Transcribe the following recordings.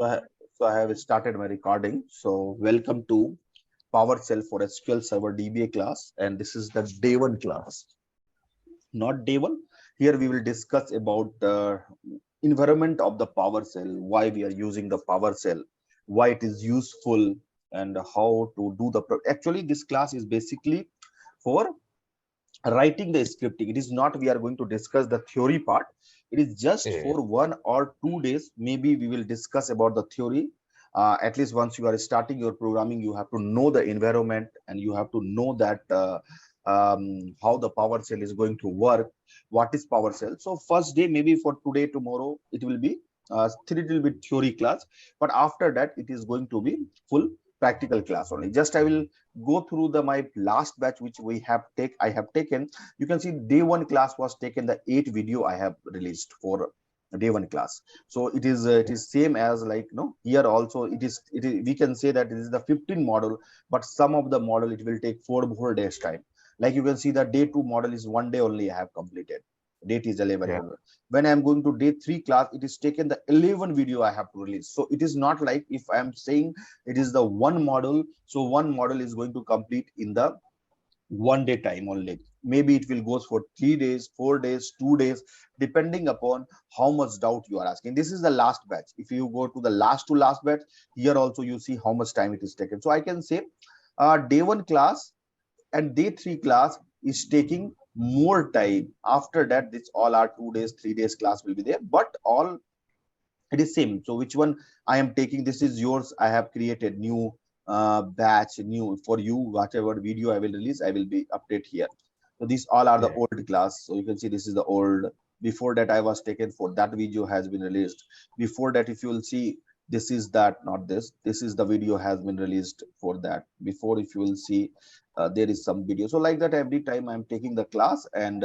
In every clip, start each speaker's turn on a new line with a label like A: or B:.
A: So I, so I have started my recording. So welcome to PowerShell for SQL Server DBA class, and this is the day one class, not day one. Here we will discuss about the environment of the PowerShell, why we are using the PowerShell, why it is useful, and how to do the. Actually, this class is basically for writing the scripting. It is not we are going to discuss the theory part. It is just
B: Yeah,
A: for 1 or 2 days. Maybe we will discuss about the theory. At least once you are starting your programming, you have to know the environment and you have to know that how the PowerShell is going to work. What is PowerShell? So first day, maybe for today, tomorrow, it will be little bit theory class, but after that, it is going to be full practical class only. Just I will go through the my last batch which I have taken. You can see day one class was taken, the 8 video I have released for day one class. So it is same as like here also it is we can say that it is the 15 model, but some of the model it will take 4 days time. Like you can see the day two model is 1 day only I have completed. Date is 11
B: yeah,
A: November. When I'm going to day three class, it is taken the 11 video I have to release. So it is not like if I'm saying it is the one model, so one model is going to complete in the 1 day time only. Maybe it will goes for 3 days, 4 days, 2 days, depending upon how much doubt you are asking. This is the last batch. If you go to the last to last batch, here also you see how much time it is taken. So I can say day one class and day three class is taking more time. After that, this all are 2 days, 3 days class will be there, but all it is same. So which one I am taking, this is yours. I have created new batch new for you. Whatever video I will release, I will be update here. So these all are the
B: yeah,
A: old class. So you can see this is the old. Before that I was taken for that video has been released. Before that, if you will see, this is that, not this, this is the video has been released for that. Before, if you will see, there is some video. So like that, every time I'm taking the class, and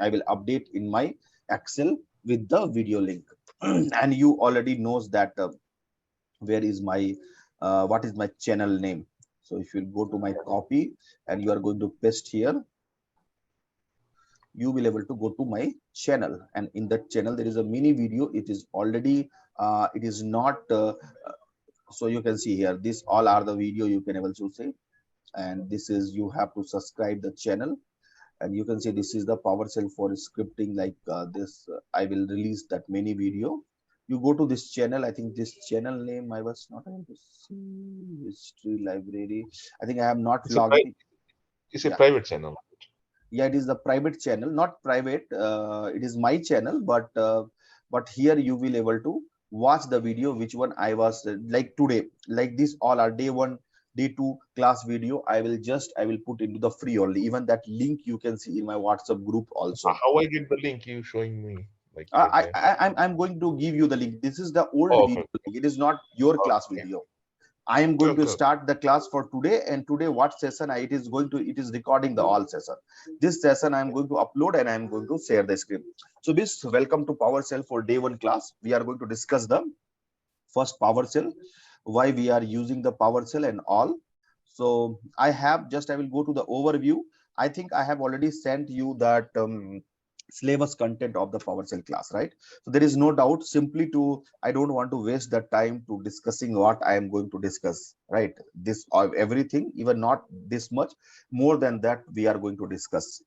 A: I will update in my Excel with the video link. And you already knows that where is my what is my channel name. So if you go to my copy and you are going to paste here, you will able to go to my channel, and in that channel there is a mini video. It is already it is not so you can see here, this all are the video you can able to see. And this is, you have to subscribe the channel, and you can see this is the PowerShell for scripting. Like this I will release that mini video. You go to this channel. I think this channel name I was not able to see. History library, I think I have not
B: it's a
A: logged
B: pri
A: in.
B: it's a
A: Yeah,
B: private channel.
A: yeah, it is the private channel, not private, it is my channel, but here you will able to watch the video which one I was like today. Like this all are day one, day two class video. I will put into the free only. Even that link you can see in my WhatsApp group also.
B: How I get the link you showing me like
A: uh,
B: that
A: I,
B: time?
A: I'm going to give you the link. This is the old
B: Oh,
A: video
B: okay,
A: link. It is not your class
B: okay,
A: video. I am going to
B: okay, okay.
A: start the class for today, and today what session it is going to, it is recording the all session. This session I am going to upload and I am going to share the script. So this, welcome to PowerShell for day one class. We are going to discuss the first PowerShell, why we are using the PowerShell and all. So I will go to the overview. I think I have already sent you that syllabus content of the PowerShell class, right? So there is no doubt. Simply to, I don't want to waste the time to discussing what I am going to discuss, right? This everything, even not this much, more than that we are going to discuss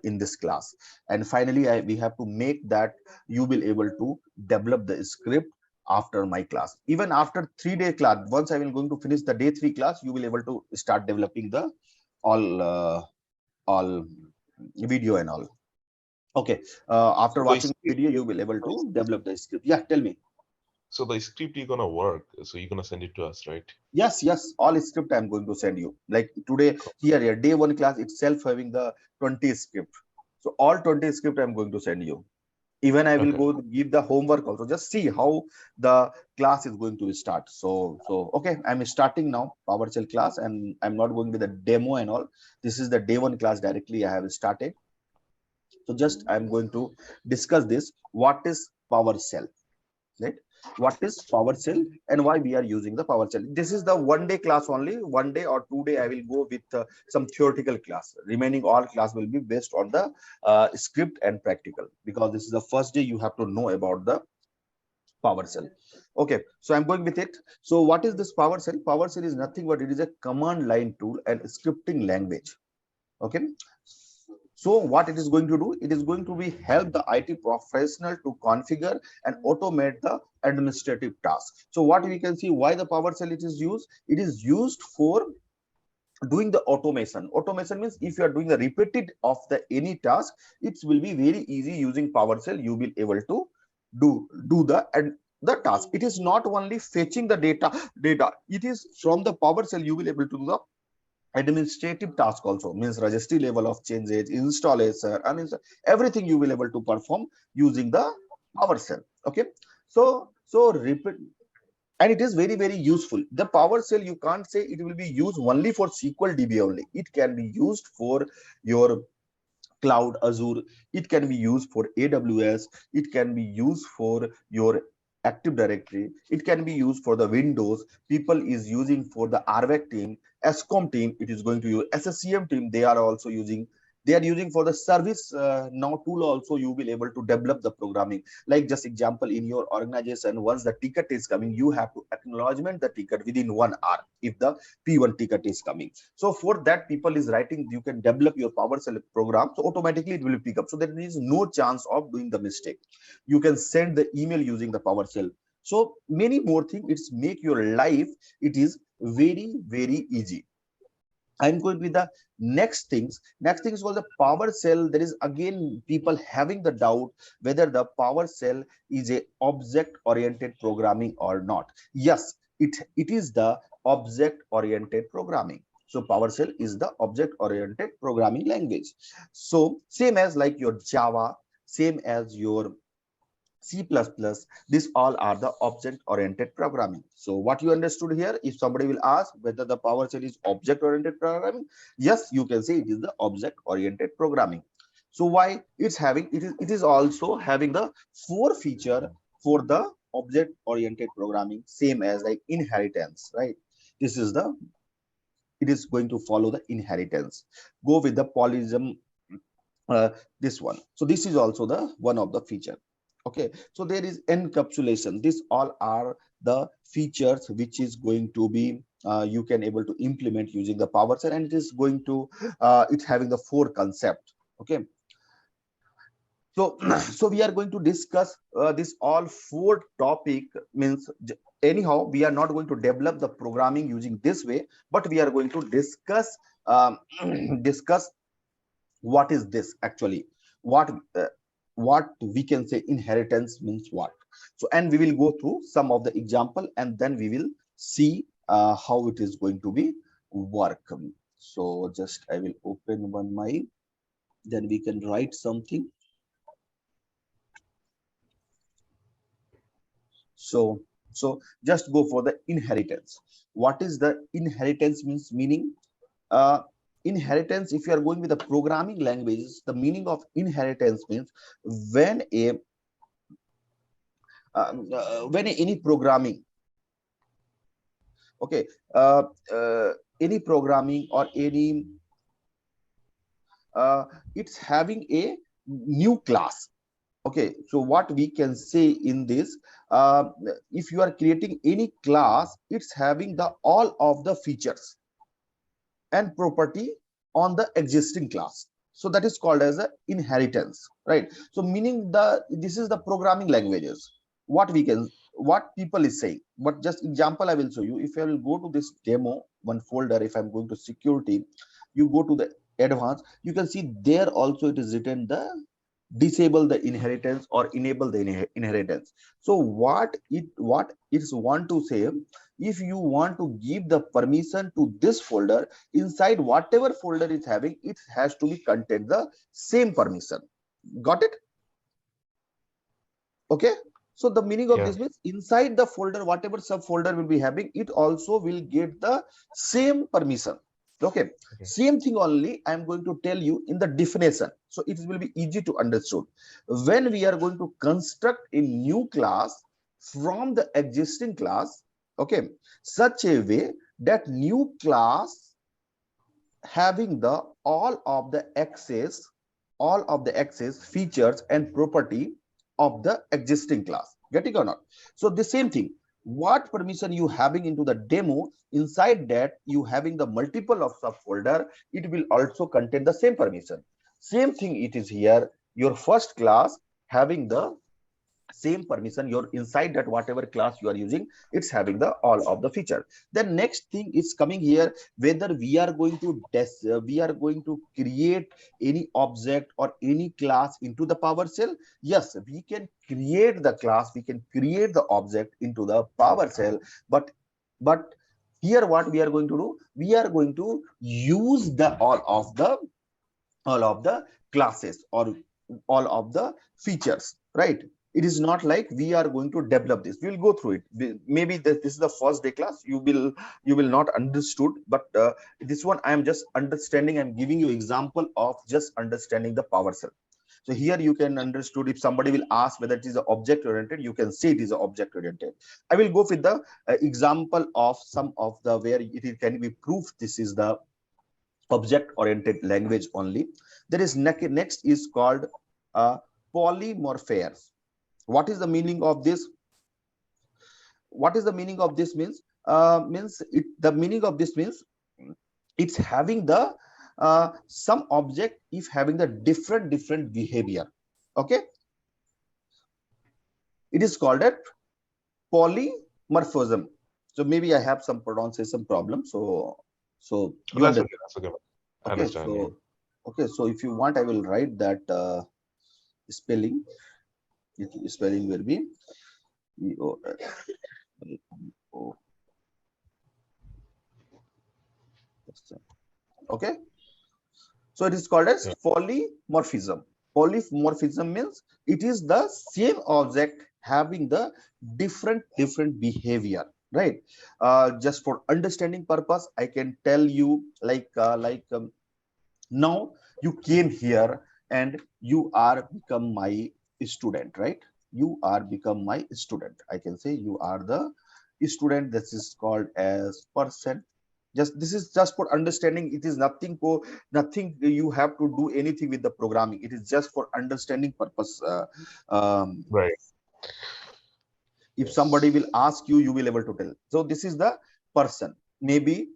A: in this class. And finally, we have to make that you will able to develop the script after my class. Even after 3 day class, once I will going to finish the day three class, you will able to start developing the all all video and all. Okay. After
B: So the
A: watching the
B: script,
A: video, you will able to develop the script. Yeah, tell me.
B: so the script you're gonna work. So you're gonna send it to us, right?
A: Yes, yes. All script I'm going to send you. Like today, here, day one class itself having the 20 script. So all 20 script I'm going to send you. Even I will
B: Okay.
A: go give the homework also. Just see how the class is going to start. So okay, I'm starting now PowerShell class, and I'm not going with the demo and all. This is the day one class directly I have started. So just I'm going to discuss this. What is PowerShell? Right? What is PowerShell and why we are using the PowerShell? This is the 1 day class only. 1 day or 2 day I will go with some theoretical class. Remaining all class will be based on the script and practical, because this is the first day you have to know about the PowerShell. Okay, so I'm going with it. So what is this PowerShell? PowerShell is nothing but it is a command line tool and scripting language. Okay, so what it is going to do, it is going to be help the IT professional to configure and automate the administrative tasks. So what we can see, why the PowerShell it is used, it is used for doing the automation means if you are doing the repeated of the any task, it will be very easy using PowerShell. You will able to do the and the task. It is not only fetching the data, it is from the PowerShell you will able to do the administrative task also, means registry level of changes, installation, I mean everything you will able to perform using the PowerShell. Okay, so repeat, and it is very useful. The PowerShell, you can't say it will be used only for SQL DB only. It can be used for your cloud Azure, it can be used for AWS, it can be used for your Active Directory, it can be used for the Windows. People is using for the RVAC team, SCOM team, it is going to use SSCM team, they are also using, they are using for the service now tool also. You will able to develop the programming, like just example, in your organization, once the ticket is coming, you have to acknowledgement the ticket within 1 hour if the P1 ticket is coming. So for that, people is writing, you can develop your PowerShell program, so automatically it will pick up, so there is no chance of doing the mistake. You can send the email using the PowerShell. So many more things, it's make your life, it is very easy. I'm going with the next things. Next things was the PowerShell. There is again people having the doubt whether the PowerShell is a object oriented programming or not. Yes, it is the object oriented programming. So PowerShell is the object oriented programming language. So same as like your Java, same as your C++, these all are the object-oriented programming. So what you understood here, if somebody will ask whether the PowerShell is object-oriented programming, yes, you can say it is the object-oriented programming. So why it's having, it is also having the 4 feature for the object-oriented programming, same as like inheritance, right? This is the, it is going to follow the inheritance. Go with the polysm, uh, this one. So this is also the one of the feature. Okay, so there is encapsulation. These all are the features which is going to be you can able to implement using the PowerShell, and it is going to it's having the 4 concept. Okay, so so we are going to discuss this all 4 topic, means anyhow we are not going to develop the programming using this way, but we are going to discuss discuss what is this actually, what uh, what we can say inheritance means what. So and we will go through some of the example, and then we will see how it is going to be work. So just I will open one my, then we can write something. So just go for the inheritance. What is the inheritance means? Meaning, uh, inheritance, if you are going with the programming languages, the meaning of inheritance means when a any programming, okay, uh, any programming or any it's having a new class. Okay, so what we can say in this, uh, if you are creating any class, it's having the all of the features and property on the existing class. So that is called as a inheritance, right? So meaning the, this is the programming languages, what we can, what people is saying. But just example I will show you. If I will go to this demo one folder, if I'm going to security, you go to the advanced, you can see there also it is written the disable the inheritance or enable the inheritance. So what it's want to say, if you want to give the permission to this folder, inside whatever folder is having, it has to be contain the same permission. Got it? Okay, so the meaning of
B: Yeah.
A: this means inside the folder, whatever subfolder will be having, it also will get the same permission. Okay,
B: Okay.
A: same thing only I am going to tell you in the definition, so it will be easy to understood. When we are going to construct a new class from the existing class, okay, such a way that new class having the all of the access features and property of the existing class. Getting or not? So the same thing, what permission you having into the demo, inside that you having the multiple of subfolder, it will also contain the same permission. Same thing it is here, your first class having the same permission, your inside that whatever class you are using, it's having the all of the feature. Then next thing is coming here, whether we are going to we are going to create any object or any class into the PowerShell. Yes, we can create the class, we can create the object into the PowerShell, but here what we are going to do, we are going to use the all of the classes or all of the features, right? It is not like we are going to develop this, we will go through it. Maybe this is the first day class, you will not understood, but this one I am just understanding, I'm giving you example of just understanding the PowerShell. So here you can understood, if somebody will ask whether it is object oriented, you can say it is object oriented. I will go with the example of some of the where it can be proof this is the object oriented language only. There is next is called polymorphiers. What is the meaning of this? What is the meaning of this means? Means it, the meaning of this means it's having the some object if having the different behavior. Okay, it is called a polymorphism. So maybe I have some pronunciation problem, so
B: Oh,
A: you
B: that's
A: understand.
B: okay. That's okay. I
A: Okay,
B: understand. Yeah.
A: so okay, so if you want I will write that spelling. Spelling will be E-O-L-O. Okay, so it is called as
B: Yeah.
A: polymorphism. Polymorphism means it is the same object having the different behavior, right? Just for understanding purpose, I can tell you now you came here and you are become my student, right? You are become my student, I can say you are the student. This is called as person. Just this is just for understanding, it is nothing for nothing you have to do anything with the programming, it is just for understanding purpose. Um,
B: Right.
A: if somebody
B: Yes.
A: will ask you, you will able to tell. So this is the person. Maybe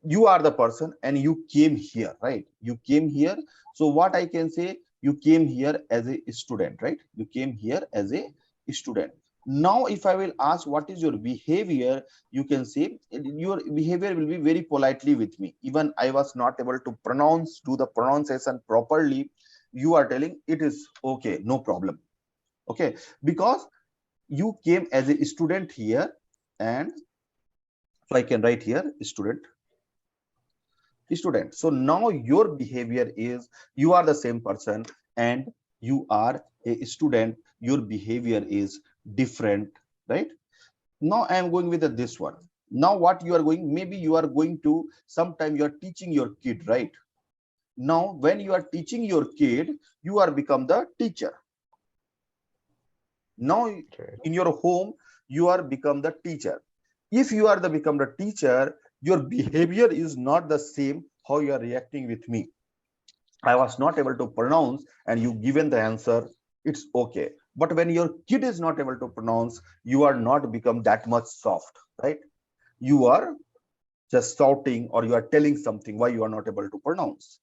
A: you are the person and you came here, right? You came here. So what I can say, you came here as a student, right? You came here as a student. Now if I will ask what is your behavior, you can say your behavior will be very politely with me. Even I was not able to pronounce, do the pronunciation properly, you are telling it is okay, no problem. Okay, because you came as a student here, and so I can write here student. So now your behavior is you are the same person and you are a student, your behavior is different, right? Now I am going with this one. Now what you are going, maybe you are going to sometime you are teaching your kid, right? Now when you are teaching your kid, you are become the teacher. Now
B: Right.
A: in your home you are become the teacher. If you are the become the teacher, your behavior is not the same how you are reacting with me. I was not able to pronounce and you given the answer, it's okay. But when your kid is not able to pronounce, you are not become that much soft, right? You are just shouting or you are telling something why you are not able to pronounce,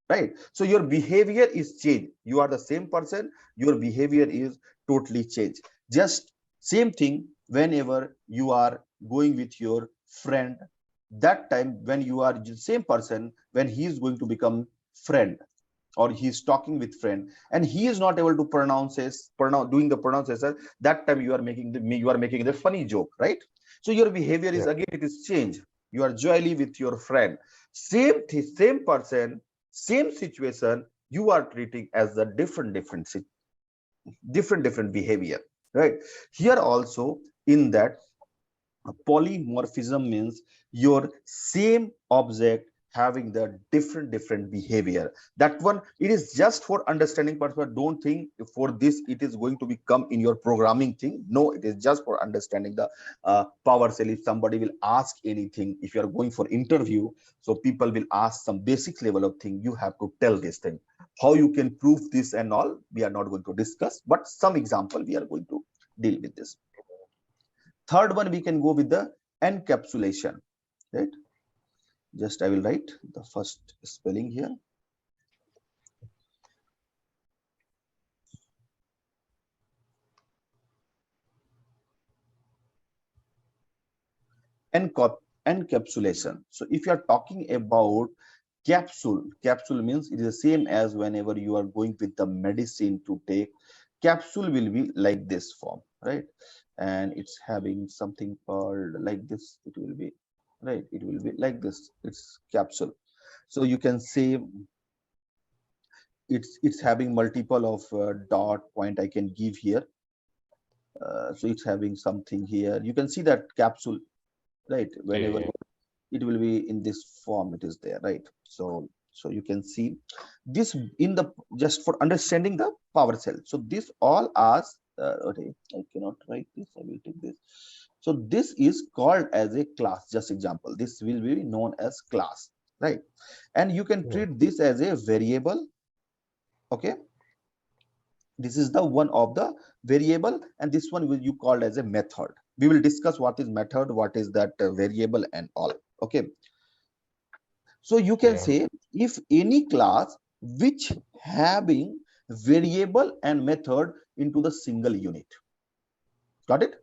A: right? So your behavior is changed. You are the same person, your behavior is totally changed. Just same thing whenever you are going with your friend, that time when you are the same person, when he is going to become friend or he is talking with friend and he is not able to pronounce doing the pronunciation, that time you are making the funny joke, right? So your behavior is
B: Yeah.
A: again it is changed. You are jolly with your friend. Same person, same situation, you are treating as a different behavior, right? Here also in that polymorphism means your same object having the different behavior. That one it is just for understanding purpose. Don't think for this it is going to become in your programming thing. No, it is just for understanding the PowerShell. If somebody will ask anything, if you are going for interview, so people will ask some basic level of thing, you have to tell this thing. How you can prove this and all we are not going to discuss, but some example we are going to deal with this. Third one, we can go with the encapsulation, right? Just I will write the first spelling here. Encapsulation. So if you are talking about capsule means it is the same as whenever you are going with the medicine to take. Capsule will be like this form, right? And it's having something called like this. It will be right. It will be like this. It's capsule. So you can say it's having multiple of dot point I can give here. So it's having something here. You can see that capsule, right?
B: Yeah,
A: Whenever
B: yeah.
A: it will be in this form, it is there, right? So you can see this in the, just for understanding the PowerShell. So this all are okay, I cannot write this, I will take this. So this is called as a class. Just example, this will be known as class, right? And you can
B: Yeah.
A: treat this as a variable. Okay, this is the one of the variable, and this one will you called as a method. We will discuss what is method, what is that variable and all. Okay, so you can
B: Yeah.
A: say if any class which having variable and method into the single unit. Got it?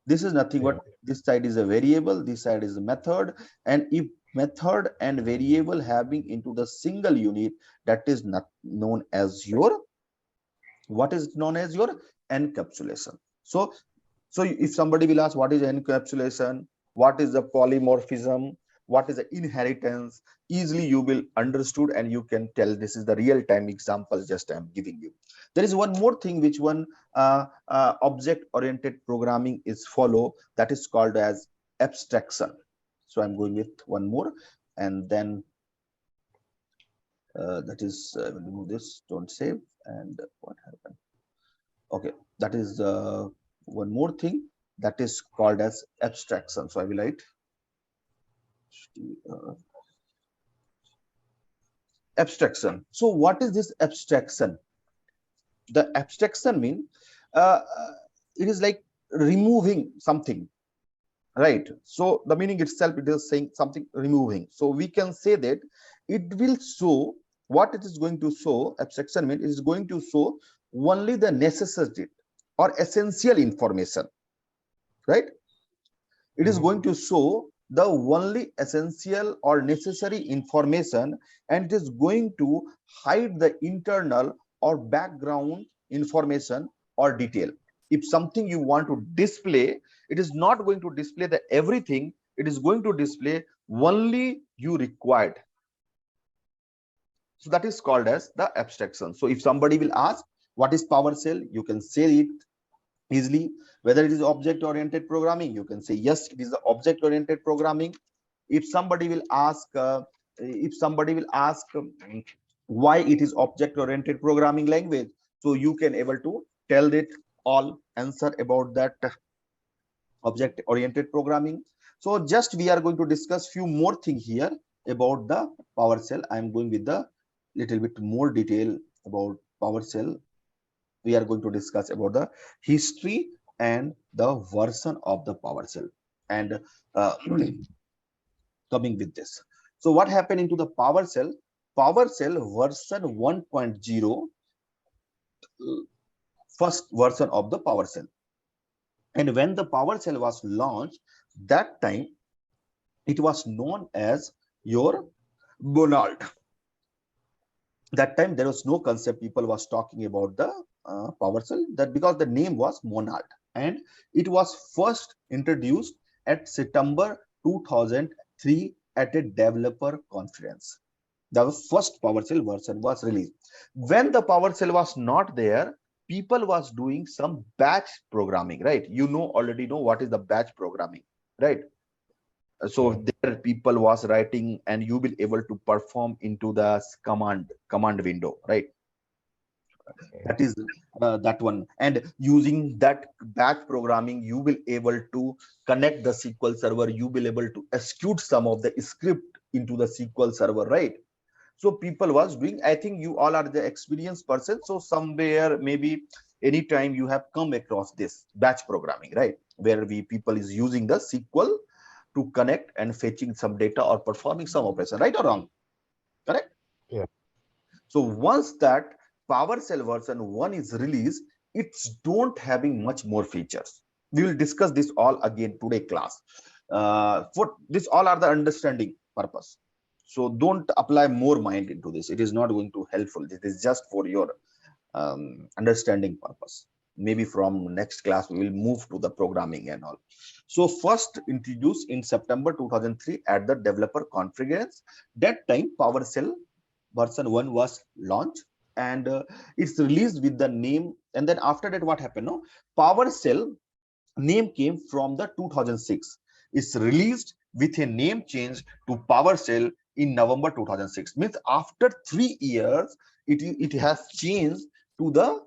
A: This is nothing
B: Yeah.
A: but this side is a variable, this side is a method, and if method and variable having into the single unit, that is not known as your, what is known as your encapsulation. So if somebody will ask what is encapsulation, what is the polymorphism, what is the inheritance, easily you will understood and you can tell. This is the real time example just I'm giving you. There is one more thing which one object oriented programming is follow, that is called as abstraction. So I'm going with one more, and then that is remove this, don't save. And what happened? Okay, that is one more thing that is called as abstraction. So I will write uh, abstraction. So what is this abstraction? The abstraction mean uh, uh, it is like removing something, right? So the meaning itself, it is saying something removing. So we can say that it will show, what it is going to show, abstraction mean it is going to show only the necessary or essential information, right? It is going to show the only essential or necessary information, and it is going to hide the internal or background information or detail. If something you want to display, it is not going to display the everything, it is going to display only you required. So that is called as the abstraction. So if somebody will ask what is PowerShell, you can say it easily. Whether it is object oriented programming, you can say yes, it is the object oriented programming. If somebody will ask why it is object oriented programming language, so you can able to tell it all answer about that object oriented programming. So just we are going to discuss few more thing here about the PowerShell. I am going with the little bit more detail about PowerShell. We are going to discuss about the history and the version of the PowerShell, and uh, coming with this. So what happened into the PowerShell? PowerShell version 1.0, first version of the PowerShell. And when the PowerShell was launched, that time it was known as your Bonald. That time there was no concept, people was talking about the PowerShell, that because the name was Monad, and it was first introduced at September 2003 at a developer conference. The first PowerShell version was released. When the PowerShell was not there, people was doing some batch programming, right? You know, already know what is the batch programming, right? So
B: Yeah.
A: there people was writing and you will able to perform into the command window, right?
B: Yeah.
A: That is that one, and using that batch programming you will able to connect the SQL server, you will able to execute some of the script into the SQL server, right? So people was doing, I think you all are the experienced person, so somewhere maybe anytime you have come across this batch programming, right, where we people is using the SQL to connect and fetching some data or performing some operation, right or wrong? Correct.
B: Yeah.
A: So once that PowerShell version 1 is released, it's don't having much more features. We will discuss this all again today class. For this all are the understanding purpose. So don't apply more mind into this. It is not going to helpful. It is just for your understanding purpose. Maybe from next class we will move to the programming and all. So first introduced in September 2003 at the developer conference. That time PowerShell version 1 was launched, and it's released with the name. And then after that, what happened? No, PowerShell name came from the 2006. It's released with a name change to PowerShell in November 2006. Means after 3 years, it has changed to the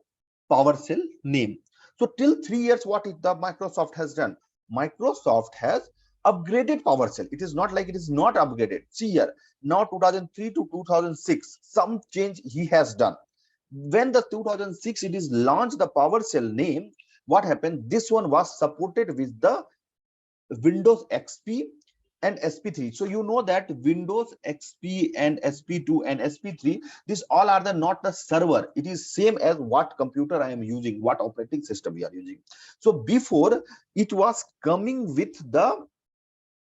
A: PowerShell name. So till 3 years, what the Microsoft has done? Microsoft has upgraded PowerShell. It is not like it is not upgraded. See here, now 2003 to 2006, some change he has done. When the 2006 it is launched the PowerShell name, what happened? This one was supported with the Windows XP and SP3. So you know that Windows XP and SP2 and SP3, these all are the not the server. It is same as what computer I am using, what operating system we are using. So before it was coming with the,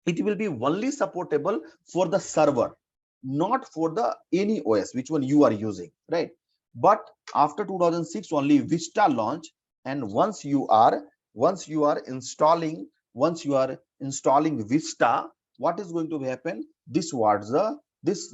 A: it will be only supportable for the server, not for the any OS which one you are using, right? But after 2006 only Vista launch, and once you are installing Vista, what is going to happen? This was the this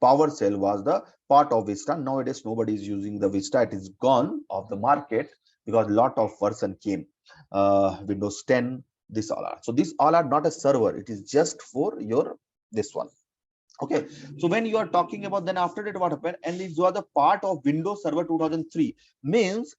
A: PowerShell was the part of Vista. Nowadays nobody is using the Vista. It is gone off the market because lot of version came, Windows 10. This all are, so these all are not a server. It is just for your this one. Okay, so when you are talking about, then after that what happened, and these were the part of Windows Server 2003. Means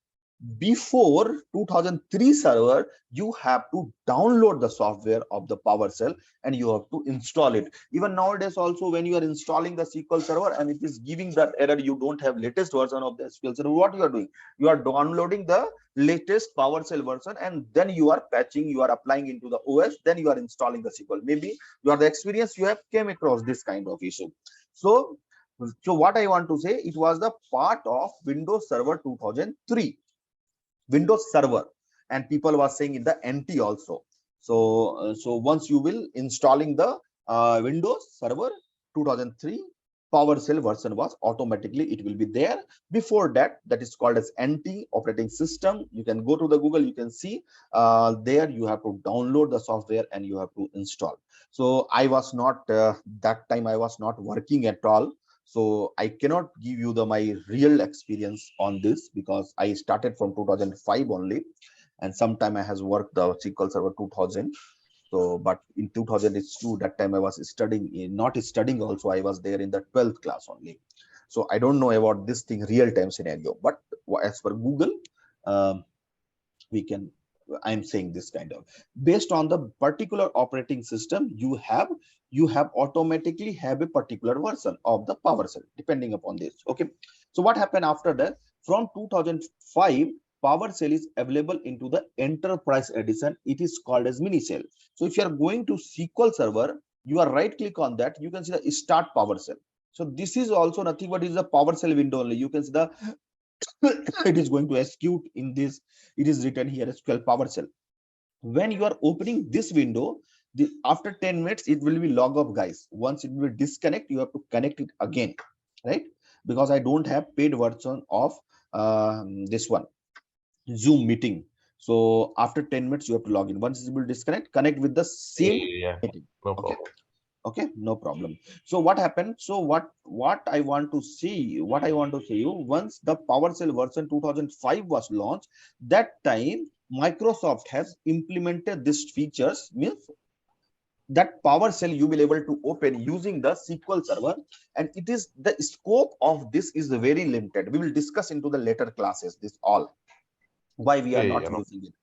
A: before 2003 server, you have to download the software of the PowerShell and you have to install it. Even nowadays also, when you are installing the SQL Server and it is giving that error, you don't have latest version of the SQL Server, what you are doing? You are downloading the latest PowerShell version, and then you are patching, you are applying into the OS, then you are installing the SQL. Maybe you are the experience, you have came across this kind of issue. So what I want to say, it was the part of Windows Server 2003, Windows Server, and people were saying in the NT also. So once you will installing the Windows Server 2003, PowerShell version was automatically it will be there. Before that, that is called as NT operating system. You can go to the Google, you can see there you have to download the software and you have to install. So I was not that time I was not working at all, so I cannot give you the my real experience on this because I started from 2005 only, and sometime I has worked the SQL Server 2000. So but in 2000 it's true, that time I was studying, not studying also, I was there in the 12th class only. So I don't know about this thing real time scenario, but as per Google, um, we can, I'm saying this kind of based on the particular operating system you have automatically have a particular version of the PowerShell depending upon this. Okay, so what happened after that? From 2005, PowerShell is available into the enterprise edition. It is called as mini shell. So if you are going to SQL Server, you are right click on that, you can see the start PowerShell. So this is also nothing but is a PowerShell window only. You can see the it is going to execute in this, it is written here SQL PowerShell. When you are opening this window, after 10 minutes it will be log off, guys. Once it will disconnect, you have to connect it again, right? Because I don't have paid version of this one Zoom meeting. So after 10 minutes you have to log in. Once it will disconnect, connect with the
B: Yeah,
A: same
B: yeah, yeah.
A: meeting.
B: No
A: Okay,
B: problem.
A: okay, no problem. So what happened? So what I want to see, what I want to say you, once the PowerShell version 2005 was launched, that time Microsoft has implemented these features. Means that PowerShell you will able to open using the SQL Server, and it is the scope of this is very limited. We will discuss into the later classes this all why we
B: Yeah,
A: are
B: yeah,
A: not
B: yeah, no.
A: using it.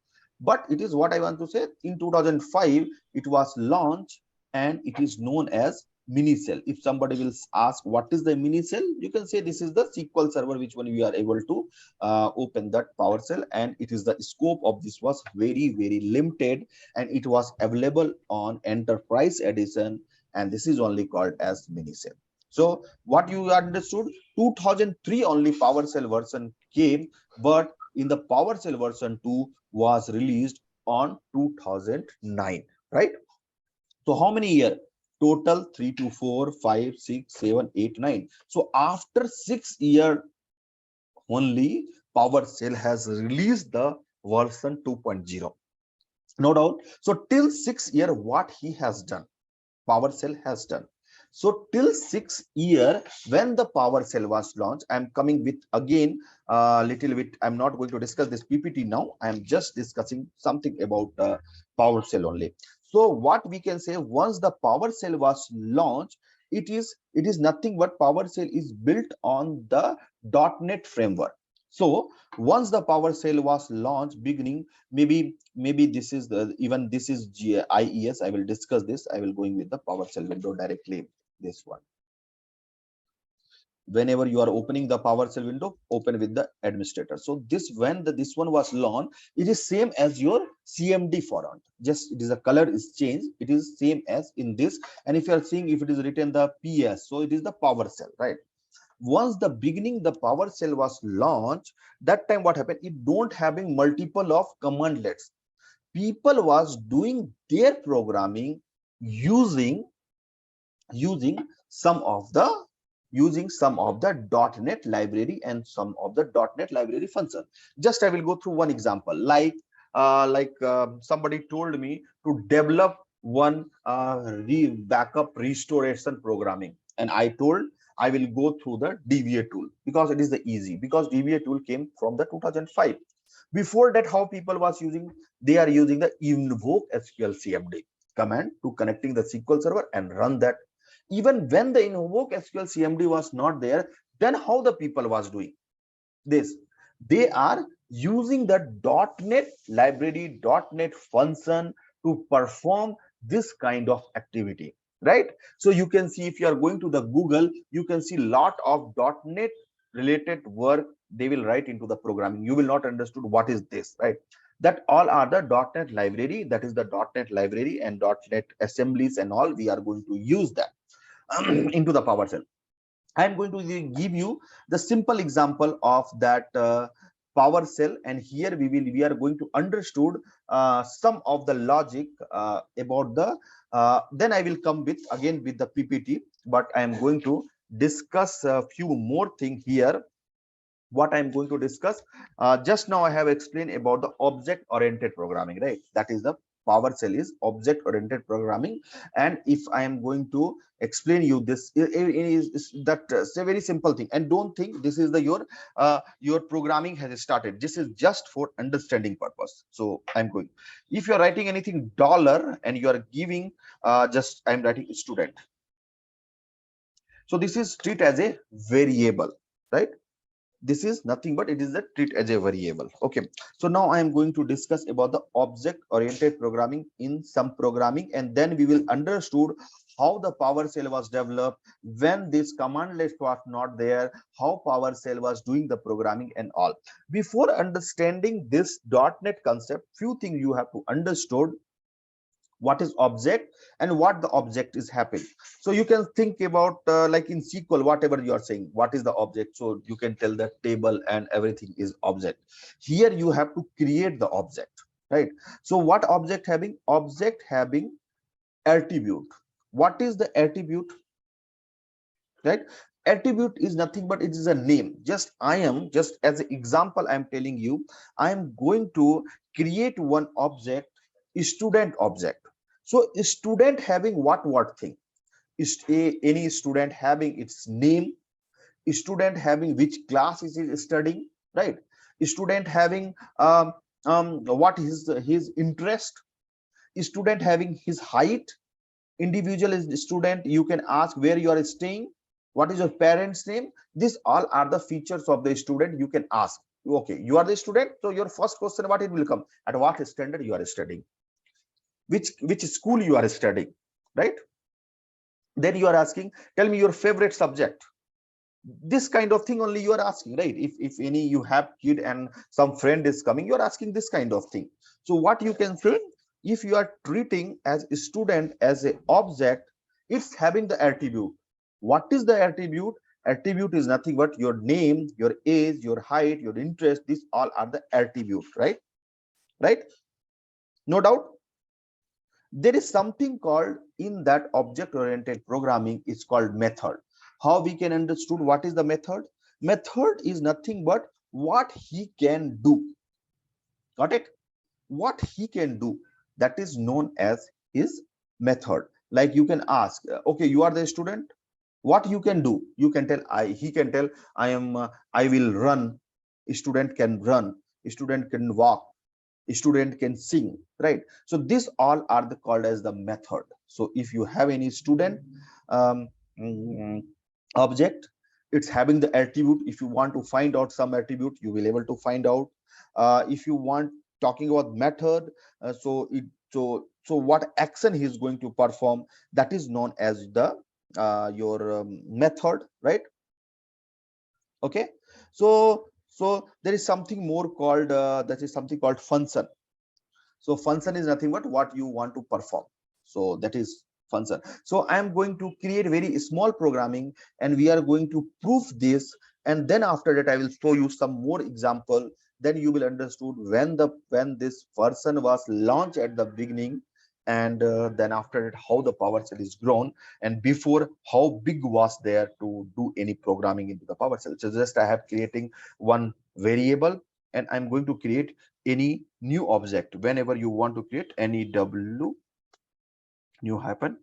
A: But it is what I want to say, in 2005 it was launched, and it is known as mini cell. If somebody will ask what is the mini cell, you can say this is the SQL server which one we are able to open that PowerShell, and it is the scope of this was very limited, and it was available on enterprise edition, and this is only called as mini cell. So what you understood, 2003 only PowerShell version came, but in the PowerShell version 2 was released on 2009, right? So how many year? Total 3 to 4, 5, 6, 7, 8, 9. So after 6 year only, PowerShell has released the version 2.0. No doubt. So till 6 year, what he has done, PowerShell has done. So till 6 year, when the PowerShell was launched, I'm coming with again a little bit. I'm not going to discuss this PPT now. I'm just discussing something about PowerShell only. So what we can say, once the PowerShell was launched, it is nothing but PowerShell is built on the .NET framework. So once the PowerShell was launched, beginning, maybe this is the, even this is IES. I will discuss this. I will going with the PowerShell window directly. This one. Whenever you are opening the PowerShell window, open with the administrator. So this, when this one was launched, it is same as your CMD font. Just it is a color is changed. It is same as in this. And if you are seeing, if it is written the PS, so it is the PowerShell, right? Once the beginning the PowerShell was launched, that time what happened, it don't having multiple of commandlets. People was doing their programming using using some of the .NET library and some of the .NET library function. Just I will go through one example, like somebody told me to develop one backup restoration programming, and I told I will go through the DBA tool because it is the easy, because DBA tool came from the 2005. Before that, how people was using, they are using the invoke SQL CMD command to connecting the SQL server and run that. Even when the invoke SQL CMD was not there, then how the people was doing this? They are using the .NET library, .NET function to perform this kind of activity, right? So you can see, if you are going to the Google, you can see lot of .NET related work they will write into the programming. You will not understood what is this, right? That all are the .NET library, that is the .NET library and .NET assemblies and all, we are going to use that into the PowerShell. I'm going to give you the simple example of that PowerShell, and here we are going to understood some of the logic about the. Then I will come with again with the PPT, but I am going to discuss a few more things here. What I'm going to discuss, just now I have explained about the object oriented programming, right? That is the PowerShell is object oriented programming. And if I am going to explain you this, is that it's a very simple thing, and don't think this is the your programming has started. This is just for understanding purpose. So I'm going, if you're writing anything dollar and you are giving just I'm writing student, so this is treat as a variable, right? This is nothing but it is a treat as a variable. Okay, so now I am going to discuss about the object oriented programming in some programming, and then we will understood how the PowerShell was developed, when this command list was not there, how PowerShell was doing the programming and all. Before understanding this .NET concept, few things you have to understood: what is object and what the object is happening. So you can think about like in SQL, whatever you are saying, what is the object, so you can tell that table and everything is object. Here you have to create the object, right? So what object having? Object having attribute. What is the attribute, right? Attribute is nothing but it is a name. Just I am, just as an example, I am telling you, I am going to create one object, student object. So a student having what thing is any student having its name, student having which class is he studying, right? Student having what is his interest, student having his height, individual is student, you can ask where you are staying, what is your parents name. These all are the features of the student. You can ask, okay, you are the student, so your first question what it will come, at what standard you are studying, which school you are studying, right? Then you are asking, tell me your favorite subject. This kind of thing only you are asking, right? If any you have kid and some friend is coming, you are asking this kind of thing. So what you can say, if you are treating as a student as a object, it's having the attribute. What is the attribute? Attribute is nothing but your name, your age, your height, your interest. These all are the attribute, right? Right, no doubt. There is something called, in that object oriented programming, it's called method. How we can understood what is the method? Method is nothing but what he can do. Got it? What he can do, that is known as his method. Like you can ask, okay, you are the student, what you can do? You can tell, he can tell, I am I will run. A student can run, a student can walk, a student can sing, right? So these all are the called as the method. So if you have any student um, mm, object, it's having the attribute. If you want to find out some attribute, you will able to find out. If you want, talking about method, so what action he is going to perform, that is known as the your method, right? Okay. So there is something more called that is something called function. So function is nothing but what you want to perform. So that is function. So I am going to create very small programming, and we are going to prove this. And then after that, I will show you some more example. Then you will understood when this person was launched at the beginning, and then after that, how the PowerShell is grown, and before, how big was there to do any programming into the PowerShell. So just I have creating one variable, and I'm going to create any new object. Whenever you want to create any w new happen,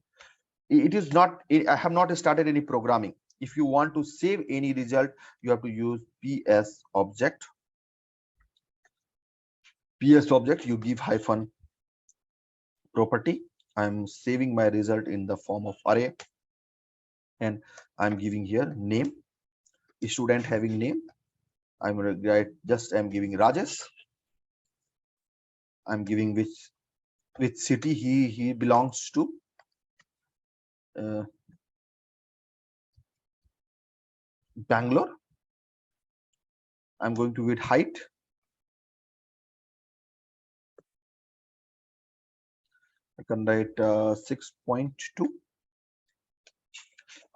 A: it is not, I have not started any programming. If you want to save any result, you have to use ps object, you give hyphen property. I'm saving my result in the form of array, and I'm giving here name, student having name. I'm right, just I'm giving Rajesh. I'm giving which city he belongs to. uh, Bangalore. I'm going to with height. I can write 6.2.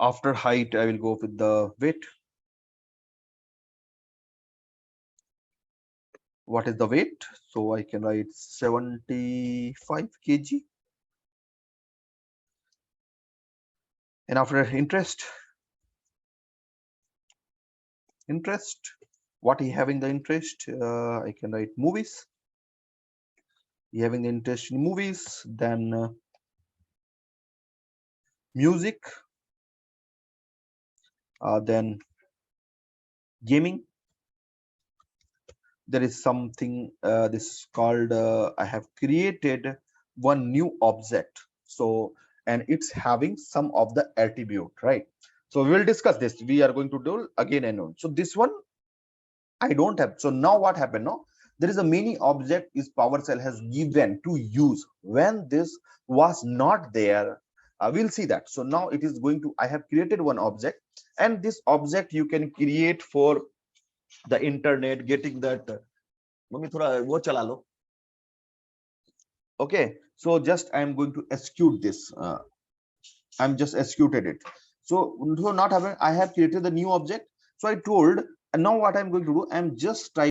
A: After height, I will go with the weight. What is the weight? So I can write 75 kg. And after interest, what he having the interest? I can write movies. He having the interest in movies. Then music. Then gaming. There is something this is called I have created one new object. So, and it's having some of the attribute, right? So we will discuss this. We are going to do again and on. So this one I don't have. So now what happened? No, there is a mini object is PowerShell has given to use when this was not there. We'll see that. So now it is going to, I have created one object, and this object you can create for the internet, getting that mummy थोड़ा वो चला लो. Okay, so just I am going to execute this. I'm just executed it. So not having, I have created the new object. So I told, and now what I'm going to do, I'm just trying